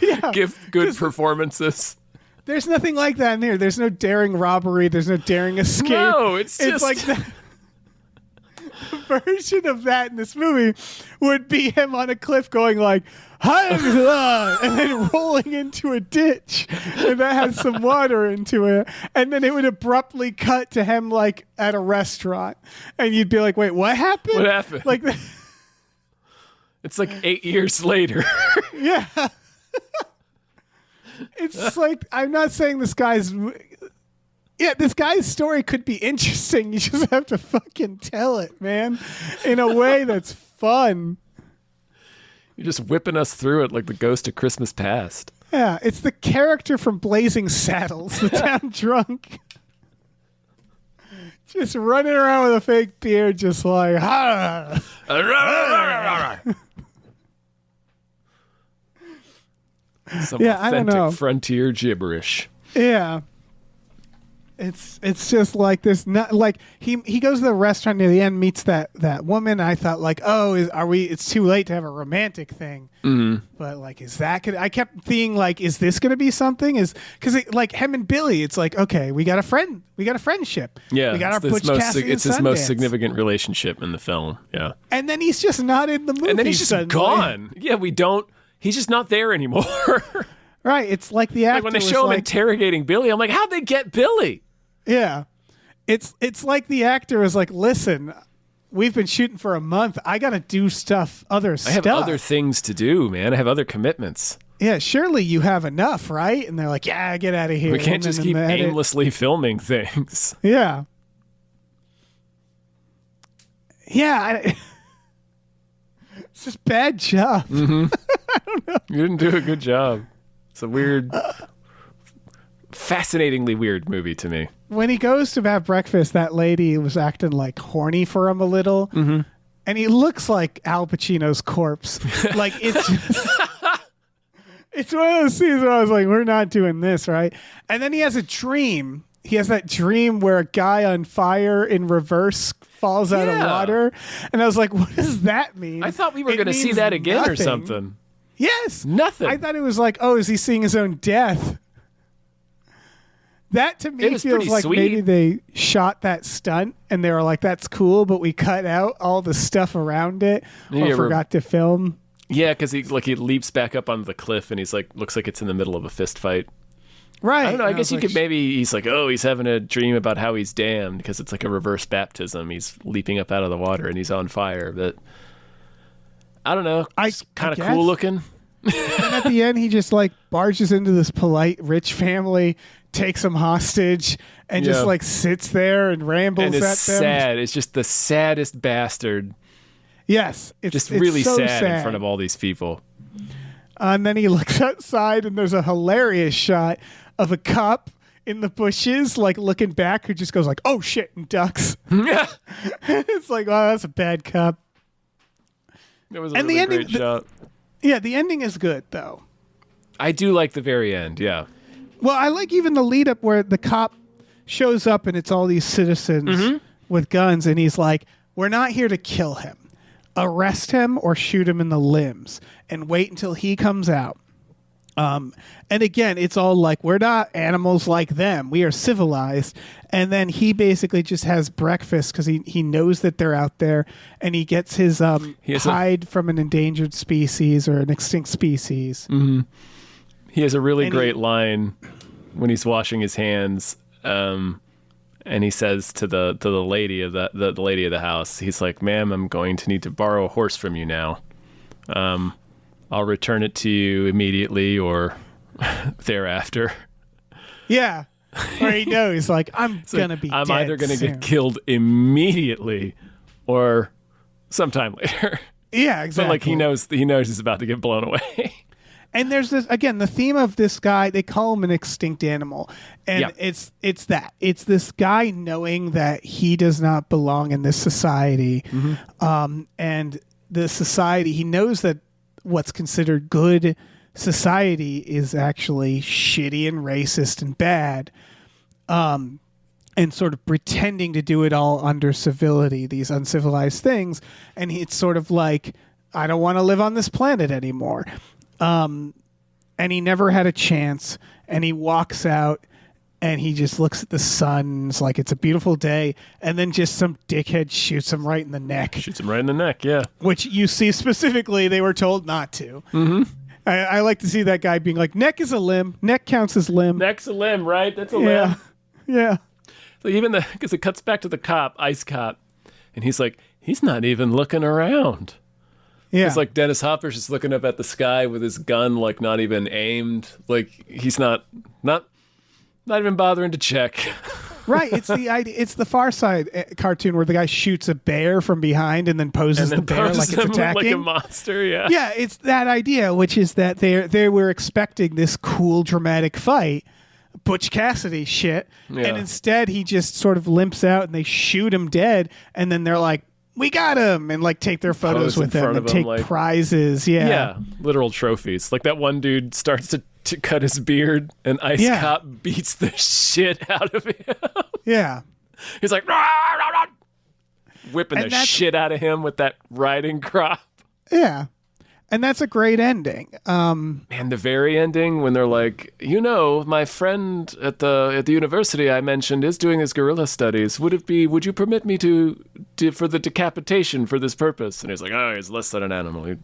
Yeah, give good performances. there's nothing like that in here. There's no daring robbery. There's no daring escape. No, it's just like the version of that in this movie would be him on a cliff going like, "Hi," and then rolling into a ditch, and that has some water into it, and then it would abruptly cut to him like at a restaurant, and you'd be like, "Wait, what happened? What happened?" Like, It's like 8 years later. yeah. It's like, I'm not saying this guy's story could be interesting. You just have to fucking tell it, man, in a way that's fun. You're just whipping us through it like the ghost of Christmas past. Yeah, it's the character from Blazing Saddles, the town drunk. Just running around with a fake beard, just like, ha. Some Yeah, I don't authentic know. frontier gibberish. Yeah. It's just like there's not like he goes to the restaurant near the end, meets that woman. I thought like, oh, it's too late to have a romantic thing. Mm-hmm. But like, is that I kept thinking like, is this gonna be something? Because like him and Billy, it's like, okay, we got a friendship. Yeah, we got our it's Butch Cassidy it's and his most Sundance. significant relationship in the film. Yeah, And then he's just not in the movie. and then he's just suddenly. gone. Yeah, he's just not there anymore. Right. It's like the actor Like when they was show him like, interrogating Billy, I'm like, how'd they get Billy? yeah. It's like the actor is like, listen, we've been shooting for a month. I got to do stuff, other stuff. I have other things to do, man. I have other commitments. Yeah, surely you have enough, right? And they're like, yeah, get out of here. We can't just keep aimlessly filming things. Yeah. Yeah. It's just bad job. Mm-hmm. I don't know. You didn't do a good job. It's a weird, fascinatingly weird movie to me. When he goes to have breakfast, that lady was acting like horny for him a little. Mm-hmm. And he looks like Al Pacino's corpse. Like, it's just... It's one of those scenes where I was like, we're not doing this, right? And then he has a dream. He has that dream where a guy on fire in reverse falls out of water. And I was like, what does that mean? I thought we were going to see that again or something. Yes. Nothing. I thought it was like, oh, is he seeing his own death? That to me feels like sweet. Maybe they shot that stunt and they were like, that's cool, but we cut out all the stuff around it or forgot to film. Yeah, because he leaps back up onto the cliff and he's like, looks like it's in the middle of a fist fight. Right. I don't know. I guess you could maybe, he's like, oh, he's having a dream about how he's damned because it's like a reverse baptism. He's leaping up out of the water and he's on fire. But I don't know. It's kind of cool looking. And at the end, he just like barges into this polite rich family, takes them hostage, and just like sits there and rambles and at them. It's sad. It's just the saddest bastard. Yes, it's really so sad in front of all these people. And then he looks outside, and there's a hilarious shot of a cop in the bushes, like looking back, who just goes like, "Oh shit," and ducks. Yeah, it's like, oh, that's a bad cop. It was a really great shot. Yeah, the ending is good though. I do like the very end. Yeah. Well, I like even the lead up where the cop shows up and it's all these citizens with guns, and he's like, "We're not here to kill him. Arrest him or shoot him in the limbs and wait until he comes out." And again, it's all like, we're not animals like them. We are civilized. And then he basically just has breakfast because he knows that they're out there, and he gets his hide from an endangered species or an extinct species. Mm-hmm. He has a really great line when he's washing his hands. And he says to the lady of the lady of the house, he's like, "Ma'am, I'm going to need to borrow a horse from you now. I'll return it to you immediately or thereafter." Yeah. Or he knows, like, I'm gonna be I'm dead either gonna soon. get killed immediately or sometime later. Yeah, exactly. But like he knows he's about to get blown away. And there's this, again, the theme of this guy, they call him an extinct animal. And it's this guy knowing that he does not belong in this society. Mm-hmm. And the society, he knows that what's considered good society is actually shitty and racist and bad. And sort of pretending to do it all under civility, these uncivilized things. And it's sort of like, I don't want to live on this planet anymore. And he never had a chance, and he walks out and he just looks at the sun and it's like, it's a beautiful day, and then just some dickhead shoots him right in the neck. Yeah. Which you see specifically they were told not to. Mm-hmm. I like to see that guy being like, neck is a limb. Neck counts as limb. Neck's a limb, right? That's a limb. Yeah. So even because it cuts back to the cop, Ice Cop, and he's like, he's not even looking around. Yeah. It's like Dennis Hopper's just looking up at the sky with his gun, like not even aimed. Like he's not even bothering to check. Right. It's the idea. It's the Far Side cartoon where the guy shoots a bear from behind and then poses the bear like it's attacking, like a monster. Yeah. Yeah. It's that idea, which is that they were expecting this cool, dramatic fight, Butch Cassidy shit, and instead he just sort of limps out and they shoot him dead, and then they're like, "We got him," and like take their photos with him and take prizes. Yeah, literal trophies. Like that one dude starts to cut his beard, and Ice Cop beats the shit out of him. Yeah, he's like, rah, rah, rah, whipping the shit out of him with that riding crop. Yeah, and that's a great ending. And the very ending when they're like, my friend at the university I mentioned is doing his gorilla studies. Would you permit me to for the decapitation for this purpose? And he's like, oh, he's less than an animal. He'd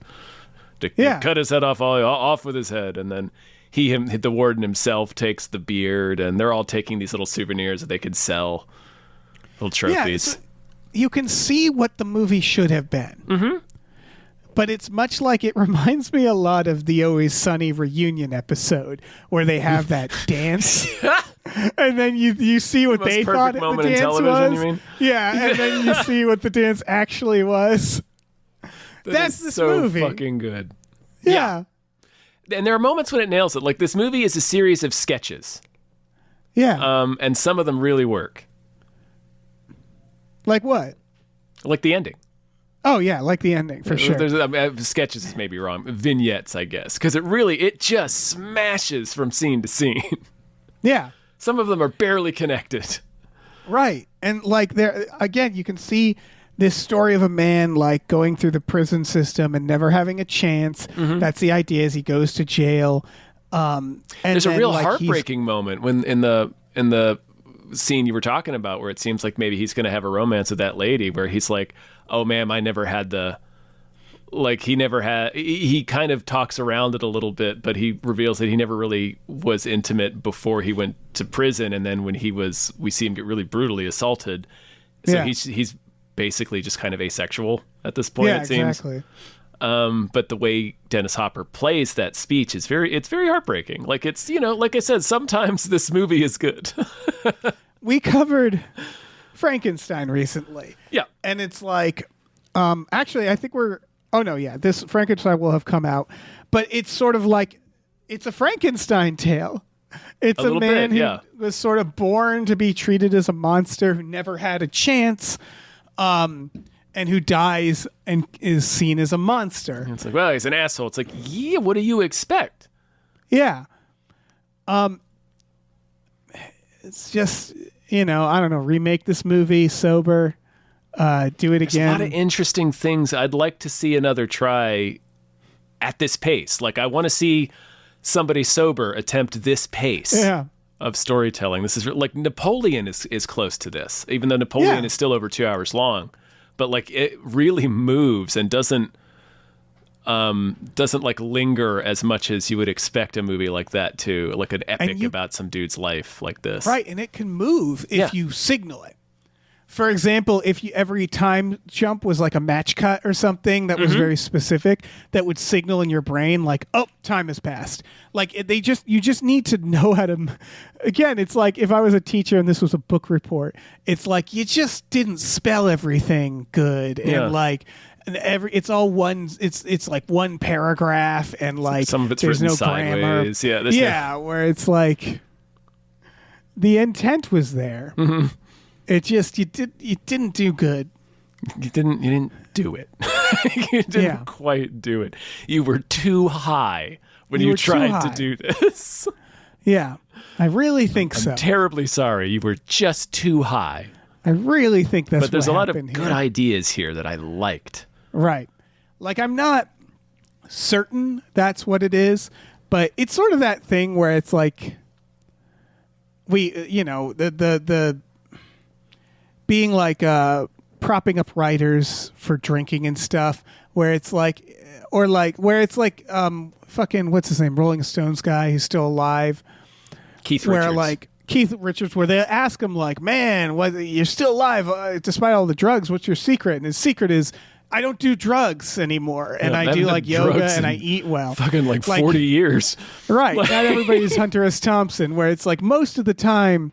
cut his head off with his head. And then the warden himself takes the beard, and they're all taking these little souvenirs that they could sell, little trophies. you can see what the movie should have been. Mm-hmm. But it's much like, it reminds me a lot of the Always Sunny reunion episode where they have that dance. And then you see what they thought the dance was. You mean? Yeah, and then you see what the dance actually was. That's this so movie. Fucking good. Yeah. And there are moments when it nails it. Like, this movie is a series of sketches. Yeah. And some of them really work. Like what? Like the ending. Oh, yeah, like the ending, for sure. Sketches is maybe wrong. Vignettes, I guess. Because it just smashes from scene to scene. Yeah. Some of them are barely connected. Right. And, like, there again, you can see this story of a man, like, going through the prison system and never having a chance. Mm-hmm. That's the idea, is he goes to jail. And there's a real heartbreaking moment when in the scene you were talking about, where it seems like maybe he's going to have a romance with that lady, where he's like, oh man, I never had he kind of talks around it a little bit, but he reveals that he never really was intimate before he went to prison. And then when we see him get really brutally assaulted. So he's basically just kind of asexual at this point, it seems. Exactly. But the way Dennis Hopper plays that speech is very heartbreaking. Like, it's, like I said, sometimes this movie is good. We covered Frankenstein recently. Yeah. And it's like, actually, I think this Frankenstein will have come out, but it's sort of like, it's a Frankenstein tale. It's a man who was sort of born to be treated as a monster, who never had a chance, and who dies and is seen as a monster. And it's like, well, he's an asshole. It's like, yeah, what do you expect? Yeah. It's just, I don't know, remake this movie sober, do it again. There's a lot of interesting things. I'd like to see another try at this pace. Like, I want to see somebody sober attempt this pace of storytelling. This is like Napoleon is close to this, even though Napoleon is still over 2 hours long. But like, it really moves and doesn't like linger as much as you would expect a movie like that to, like an epic about some dude's life like this. Right, and it can move if you signal it. For example, if every time jump was like a match cut or something that was very specific, that would signal in your brain like, oh, time has passed. Like, you just need to know how to. Again, it's like if I was a teacher and this was a book report, it's like you just didn't spell everything good, and like. And it's all one. It's like one paragraph, and like some of it's there's written no sideways. grammar. Yeah, where it's like the intent was there. Mm-hmm. It just you didn't do good. You didn't do it. You didn't quite do it. You were too high when you tried to do this. Yeah, I really think so. I'm terribly sorry. You were just too high. I really think that's. But there's a lot of here. good ideas here that I liked. Right. Like, I'm not certain that's what it is, but it's sort of that thing where it's like the being like propping up writers for drinking and stuff, where it's like, or like where it's like fucking what's his name, Rolling Stones guy who's still alive, Keith Richards. Where like Keith Richards, where they ask him like, man, you're still alive despite all the drugs, what's your secret? And his secret is, I don't do drugs anymore, and I do like yoga and I eat well. Fucking like 40 years. Right. Not everybody's Hunter S. Thompson, where it's like most of the time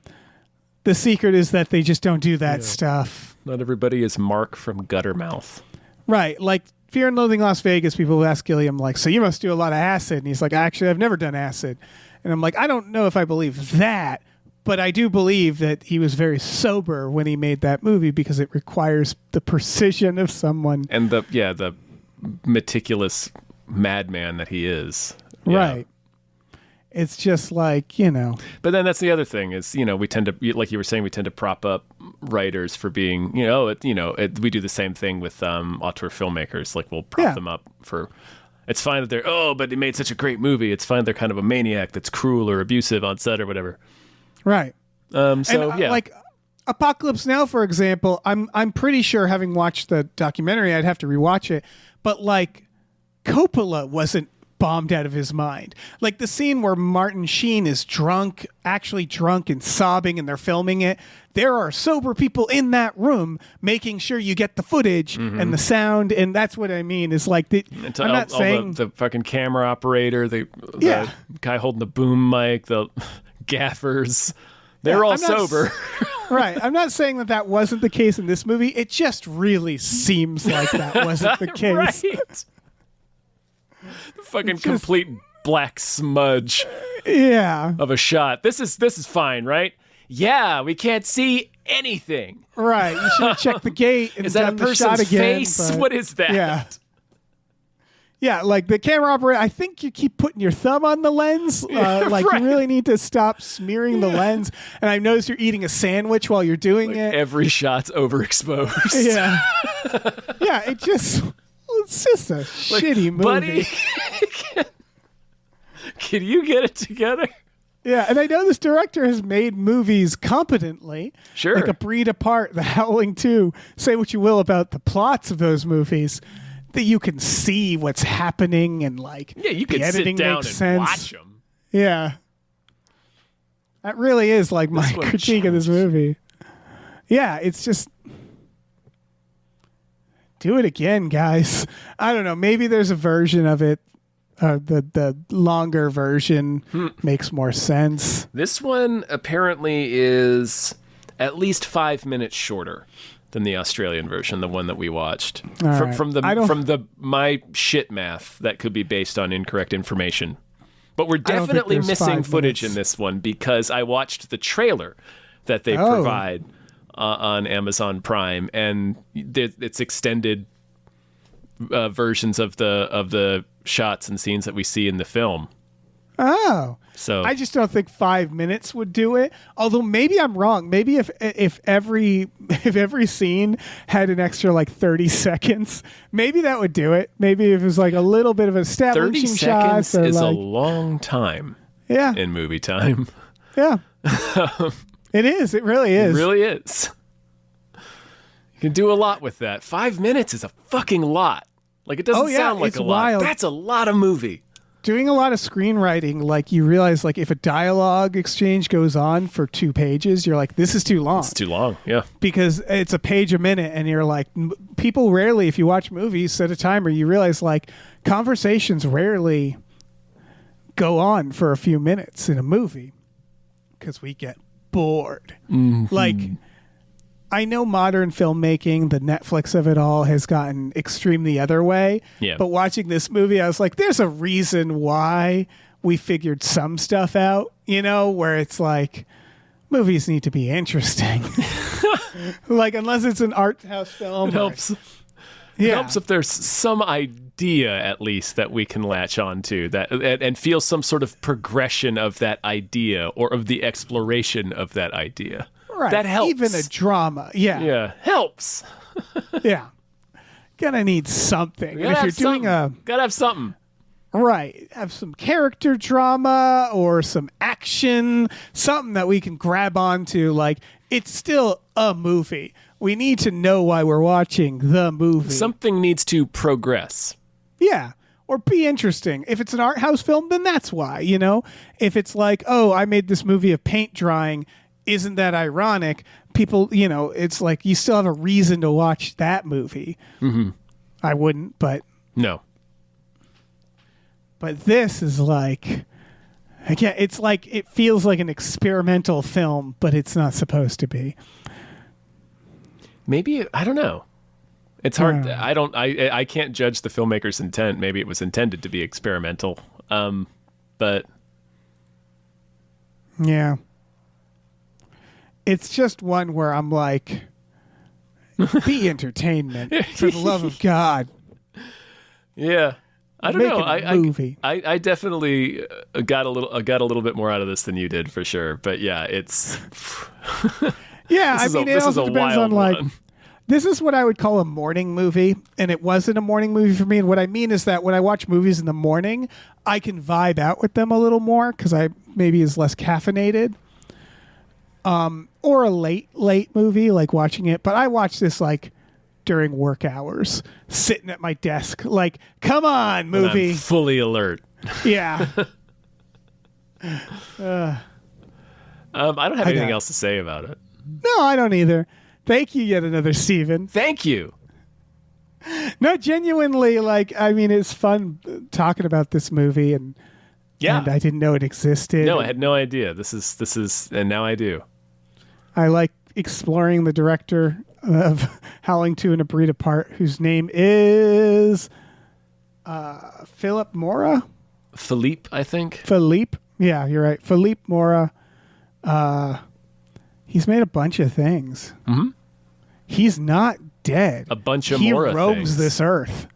the secret is that they just don't do that stuff. Not everybody is Mark from Guttermouth. Right. Like Fear and Loathing Las Vegas, people ask Gilliam like, so you must do a lot of acid. And he's like, actually, I've never done acid. And I'm like, I don't know if I believe that. But I do believe that he was very sober when he made that movie, because it requires the precision of someone. And the meticulous madman that he is. Yeah. Right. It's just like, But then that's the other thing is, we tend to, like you were saying, we tend to prop up writers for being, we do the same thing with auteur filmmakers. Like, we'll prop them up for... It's fine that they're, but he made such a great movie. It's fine they're kind of a maniac that's cruel or abusive on set or whatever. Right. Like Apocalypse Now, for example, I'm pretty sure, having watched the documentary, I'd have to rewatch it, but like Coppola wasn't bombed out of his mind. Like the scene where Martin Sheen is drunk, actually drunk and sobbing, and they're filming it. There are sober people in that room making sure you get the footage and the sound, and that's what I mean. Is like I'm not saying the fucking camera operator, the guy holding the boom mic, the gaffers. They're all sober. Right. I'm not saying that wasn't the case in this movie. It just really seems like that wasn't the case. Right. The fucking complete black smudge. Yeah. Of a shot. This is fine, right? Yeah, we can't see anything. Right. You should have checked the gate and is that done a the person's shot again, face? What is that? Yeah. Yeah, like the camera operator, I think you keep putting your thumb on the lens. Right. You really need to stop smearing the lens. And I noticed you're eating a sandwich while you're doing it. Every shot's overexposed. Yeah. Yeah, it's just a shitty movie. Buddy, can you get it together? Yeah, and I know this director has made movies competently. Sure. Like A Breed Apart, The Howling 2. Say what you will about the plots of those movies. That you can see what's happening and you can the editing sit down makes and sense. watch them. Yeah, that really is like my critique of this movie. Yeah, it's just do it again, guys. I don't know. Maybe there's a version of it. The longer version makes more sense. This one apparently is at least 5 minutes shorter than the Australian version, the one that we watched. From my shit math, that could be based on incorrect information. But we're definitely missing footage in this one because I watched the trailer that they provide on Amazon Prime, and it's extended versions of the shots and scenes that we see in the film. Oh, so I just don't think 5 minutes would do it. Although maybe I'm wrong. Maybe if every scene had an extra 30 seconds, maybe that would do it. Maybe if it was a little bit of establishing 30 shots. seconds is a long time. Yeah. In movie time. Yeah. It is. It really is. It really is. You can do a lot with that. 5 minutes is a fucking lot. It doesn't sound like a lot. That's a lot of movie. Doing a lot of screenwriting, you realize, if a dialogue exchange goes on for 2 pages, you're like, this is too long. It's too long, yeah. Because it's a page a minute, and you're like, people rarely, if you watch movies, set a timer, you realize, conversations rarely go on for a few minutes in a movie because we get bored. Mm-hmm. I know modern filmmaking, the Netflix of it all, has gotten extreme the other way. Yeah. But watching this movie, I was like, there's a reason why we figured some stuff out, where it's movies need to be interesting. Unless it's an art house film. It helps. It helps if there's some idea, at least, that we can latch onto and feel some sort of progression of that idea or of the exploration of that idea. Right. That helps. Even a drama. Yeah. Yeah. Helps. Yeah. Gonna need something. And if you're doing gotta have something. Right. Have some character drama or some action, something that we can grab onto. It's still a movie. We need to know why we're watching the movie. Something needs to progress. Yeah. Or be interesting. If it's an art house film, then that's why, If it's I made this movie of paint drying, isn't that ironic? People, it's you still have a reason to watch that movie. Mm-hmm. I wouldn't, but... No. But this is again, it's it feels like an experimental film, but it's not supposed to be. Maybe, I don't know. It's hard. I can't judge the filmmaker's intent. Maybe it was intended to be experimental. But... Yeah. It's just one where I'm be entertainment for the love of God. Yeah, I don't know. Movie. I definitely got a little bit more out of this than you did for sure. But yeah, it's yeah. It also depends on one. This is what I would call a morning movie, and it wasn't a morning movie for me. And what I mean is that when I watch movies in the morning, I can vibe out with them a little more because I maybe is less caffeinated. Or a late movie, watching it. But I watch this during work hours, sitting at my desk. Come on, movie. I'm fully alert. Yeah. I don't have anything else to say about it. No, I don't either. Thank you yet another, Steven. Thank you. No, genuinely, it's fun talking about this movie, and I didn't know it existed. No, I had no idea. This is, and now I do. I like exploring the director of Howling 2 and A Breed Apart, whose name is Philip Mora? Philippe, I think. Philippe? Yeah, you're right. Philippe Mora. He's made a bunch of things. Mm-hmm. He's not dead. A bunch of Mora He roams things. this earth.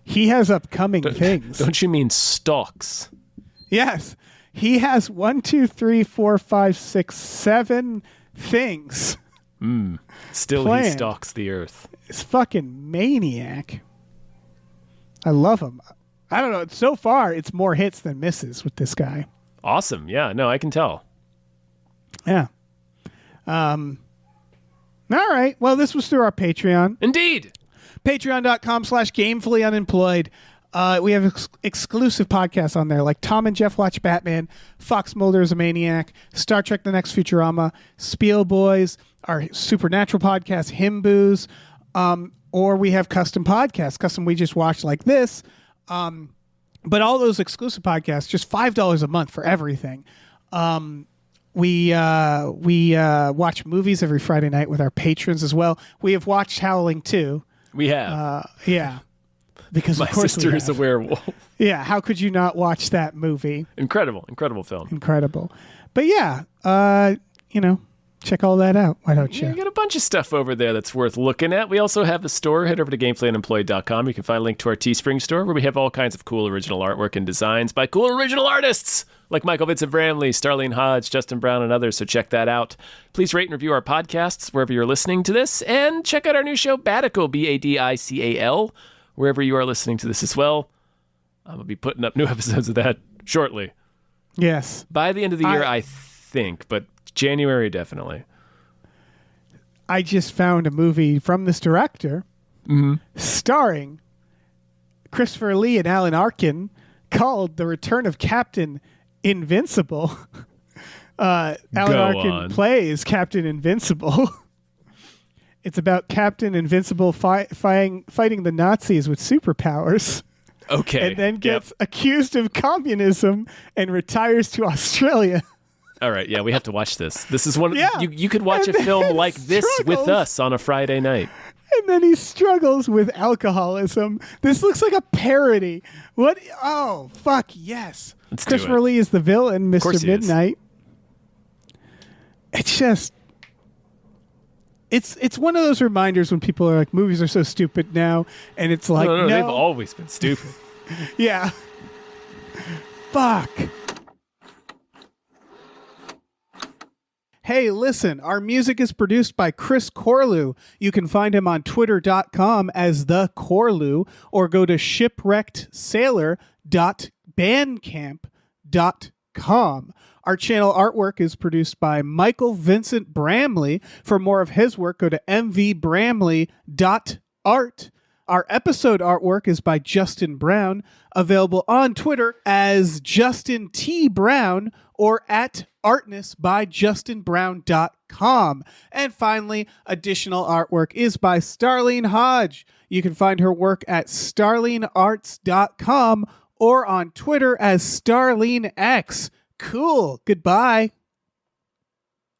He has upcoming things. Don't you mean stalks? Yes. He has 1, 2, 3, 4, 5, 6, 7 things. Still planned. He stalks the earth. It's fucking maniac. I love him. I don't know. So far, it's more hits than misses with this guy. Awesome. Yeah, no, I can tell. Yeah. All right. Well, this was through our Patreon. Indeed. Patreon.com/gamefullyunemployed. We have exclusive podcasts on there, like Tom and Jeff Watch Batman, Fox Mulder is a Maniac, Star Trek The Next Futurama, Spiel Boys, our Supernatural podcast, Himboos, or we have custom podcasts, custom we just watched like this. But all those exclusive podcasts, just $5 a month for everything. We watch movies every Friday night with our patrons as well. We have watched Howling 2. We have. Yeah. Because My of course sister is a werewolf. Yeah, how could you not watch that movie? Incredible film. Incredible. But yeah, check all that out. Why don't you? We got a bunch of stuff over there that's worth looking at. We also have a store. Head over to gamefullyunemployed.com. You can find a link to our Teespring store where we have all kinds of cool original artwork and designs by cool original artists like Michael Vincent Bramley, Starlene Hodge, Justin Brown, and others, so check that out. Please rate and review our podcasts wherever you're listening to this, and check out our new show, Badical, Badical, wherever you are listening to this as well. I'm going to be putting up new episodes of that shortly. Yes. By the end of the year, I think, but January, definitely. I just found a movie from this director starring Christopher Lee and Alan Arkin called The Return of Captain Invincible. Alan Arkin plays Captain Invincible. It's about Captain Invincible fighting the Nazis with superpowers. Okay. And then gets accused of communism and retires to Australia. All right, yeah, we have to watch this. This is one. You could watch a film like this with us on a Friday night. And then he struggles with alcoholism. This looks like a parody. What? Oh, fuck, yes. Christopher Lee is the villain, Mr. Midnight. It's just... It's one of those reminders when people are like, movies are so stupid now, and it's like, no. They've always been stupid. Yeah. Fuck. Hey, listen, our music is produced by Chris Corlew. You can find him on twitter.com as The Corlew, or go to shipwreckedsailor.bandcamp.com. Our channel artwork is produced by Michael Vincent Bramley. For more of his work, go to mvbramley.art. Our episode artwork is by Justin Brown, available on Twitter as Justin T. Brown or at artnessbyjustinbrown.com. And finally, additional artwork is by Starlene Hodge. You can find her work at starlenearts.com or on Twitter as StarleneX. Cool. Goodbye.